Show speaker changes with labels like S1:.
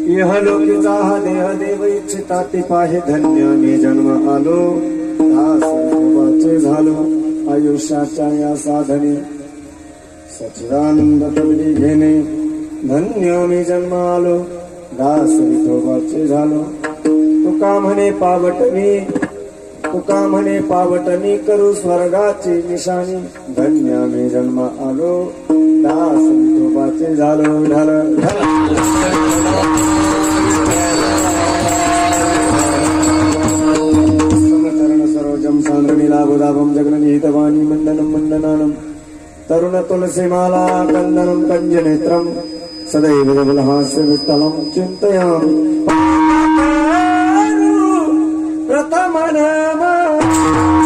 S1: इहलोकीचा हा देह देव इच्छिता ती पाहे धन्य मी जन्म आलो दास विठोबाचे झालो आयुष्याच्या या साधने सच्चिदानंद पदवी घेणे धन्य मी जन्म आलो दास विठोबाचे झालो तुका म्हणे पावटणी करू स्वर्गाची निशाणी धन्य मी जन्म आलो दास विठोबाचे झालो समचरण सरोजम सांद्रनीला बुधाभम जगननिहितवाणी मंडनम मंडनानम तरुण तुलसीमाला कंदनम कंजनेत्रम सदैव जबलहास्य विठ्ठलं चिन्तयामि प्रथम नमः